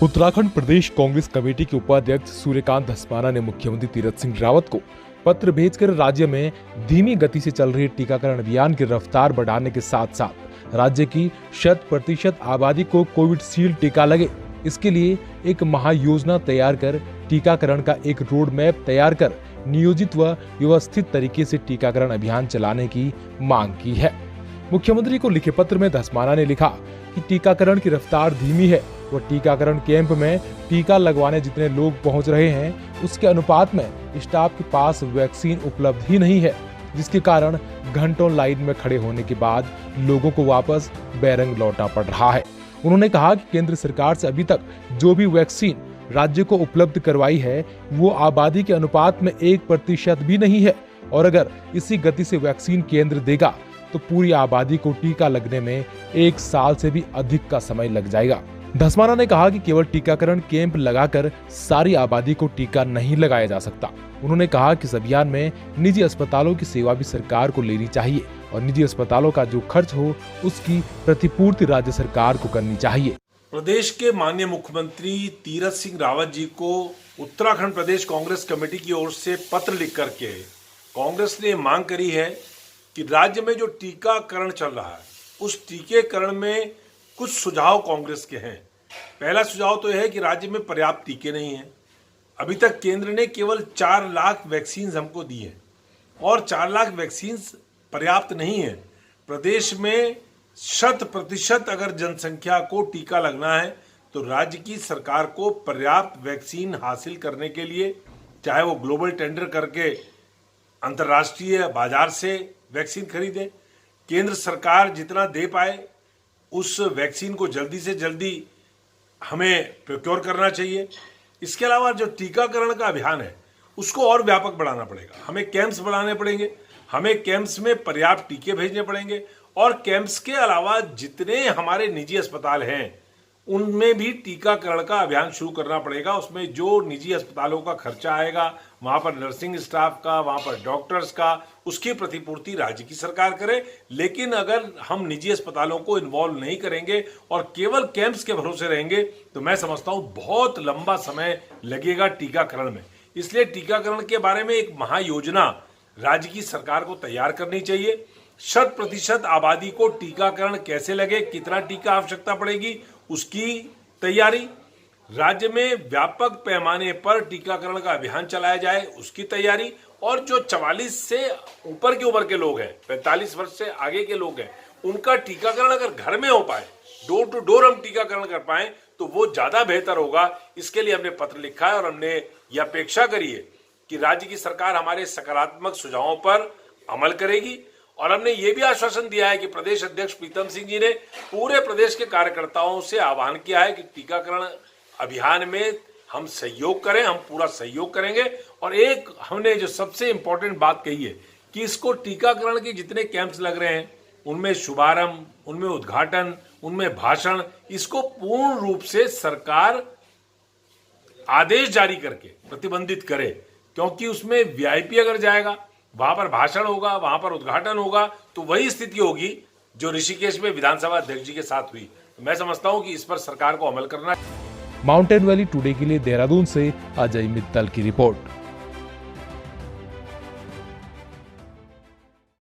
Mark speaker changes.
Speaker 1: उत्तराखंड प्रदेश Congress committee के उपाध्यक्ष सूर्यकांत धस्माना ने मुख्यमंत्री तीरथ सिंह रावत को पत्र भेजकर राज्य में धीमी गति से चल रहे टीकाकरण अभियान की रफ्तार बढ़ाने के साथ साथ राज्य की 100% आबादी को कोविशील्ड टीका लगे, इसके लिए एक महायोजना तैयार कर टीकाकरण का एक रोड मैप तैयार कर नियोजित व व्यवस्थित तरीके से टीकाकरण अभियान चलाने की मांग की है। मुख्यमंत्री को लिखे पत्र में धस्माना ने लिखा कि टीकाकरण की रफ्तार धीमी है व टीकाकरण कैंप में टीका लगवाने जितने लोग पहुंच रहे हैं उसके अनुपात में स्टाफ के पास वैक्सीन उपलब्ध ही नहीं है, जिसके कारण घंटों लाइन में खड़े होने के बाद लोगों को वापस बैरंग लौटना पड़ रहा है। उन्होंने कहा कि केंद्र सरकार से अभी तक जो भी वैक्सीन राज्य को उपलब्ध करवाई है वो आबादी के अनुपात में 1% भी नहीं है और अगर इसी गति से वैक्सीन केंद्र देगा तो पूरी आबादी को टीका लगने में 1 साल से भी अधिक का समय लग जाएगा। धस्माना ने कहा कि केवल टीकाकरण कैंप लगाकर सारी आबादी को टीका नहीं लगाया जा सकता। उन्होंने कहा कि इस अभियान में निजी अस्पतालों की सेवा भी सरकार को लेनी चाहिए और निजी अस्पतालों का जो खर्च हो उसकी प्रतिपूर्ति राज्य सरकार को करनी चाहिए।
Speaker 2: प्रदेश के माननीय मुख्यमंत्री तीरथ सिंह रावत जी को उत्तराखंड प्रदेश कांग्रेस कमेटी की ओर से पत्र लिख करके कांग्रेस ने मांग करी है कि राज्य में जो टीकाकरण चल रहा है उस टीकाकरण में कुछ सुझाव कांग्रेस के हैं। पहला सुझाव तो यह है कि राज्य में पर्याप्त टीके नहीं हैं। अभी तक केंद्र ने केवल 4 लाख वैक्सीन हमको दी है और 4 लाख वैक्सीन पर्याप्त नहीं है। प्रदेश में 100% अगर जनसंख्या को टीका लगना है तो राज्य की सरकार को पर्याप्त वैक्सीन हासिल करने के लिए चाहे वो ग्लोबल टेंडर करके अंतर्राष्ट्रीय बाजार से वैक्सीन खरीदे, केंद्र सरकार जितना दे पाए उस वैक्सीन को जल्दी से जल्दी हमें प्रोक्योर करना चाहिए। इसके अलावा जो टीकाकरण का अभियान है उसको और व्यापक बढ़ाना पड़ेगा। हमें कैंप्स बढ़ाने पड़ेंगे, हमें कैंप्स में पर्याप्त टीके भेजने पड़ेंगे और कैंप्स के अलावा जितने हमारे निजी अस्पताल हैं उनमें भी टीकाकरण का अभियान शुरू करना पड़ेगा। उसमें जो निजी अस्पतालों का खर्चा आएगा वहां पर नर्सिंग स्टाफ का, वहां पर डॉक्टर्स का, उसकी प्रतिपूर्ति राज्य की सरकार करे। लेकिन अगर हम निजी अस्पतालों को इन्वॉल्व नहीं करेंगे और केवल कैंप्स के भरोसे रहेंगे तो मैं समझता हूं बहुत लंबा समय लगेगा टीकाकरण में। इसलिए टीकाकरण के बारे में एक महायोजना राज्य की सरकार को तैयार करनी चाहिए। 100% आबादी को टीकाकरण कैसे लगे, कितना टीका आवश्यकता पड़ेगी, उसकी तैयारी, राज्य में व्यापक पैमाने पर टीकाकरण का अभियान चलाया जाए उसकी तैयारी, और जो 44 से ऊपर की उम्र के लोग हैं, 45 वर्ष से आगे के लोग हैं, उनका टीकाकरण अगर घर में हो पाए, डोर टू डोर हम टीकाकरण कर पाए तो वो ज्यादा बेहतर होगा। इसके लिए हमने पत्र लिखा है और हमने ये अपेक्षा करी है कि राज्य की सरकार हमारे सकारात्मक सुझावों पर अमल करेगी। और हमने ये भी आश्वासन दिया है कि प्रदेश अध्यक्ष प्रीतम सिंह जी ने पूरे प्रदेश के कार्यकर्ताओं से आह्वान किया है कि टीकाकरण अभियान में हम सहयोग करें, हम पूरा सहयोग करेंगे। और एक हमने जो सबसे इंपॉर्टेंट बात कही है कि इसको टीकाकरण के जितने कैंप्स लग रहे हैं उनमें शुभारंभ, उनमें उद्घाटन, उनमें भाषण, इसको पूर्ण रूप से सरकार आदेश जारी करके प्रतिबंधित करे, क्योंकि उसमें वीआईपी अगर जाएगा, वहां पर भाषण होगा, वहां पर उद्घाटन होगा, तो वही स्थिति होगी जो ऋषिकेश में विधानसभा अध्यक्ष जी के साथ हुई। तो मैं समझता हूं कि इस पर सरकार को अमल करना है।
Speaker 1: माउंटेन वैली टुडे के लिए देहरादून से अजय मित्तल की रिपोर्ट।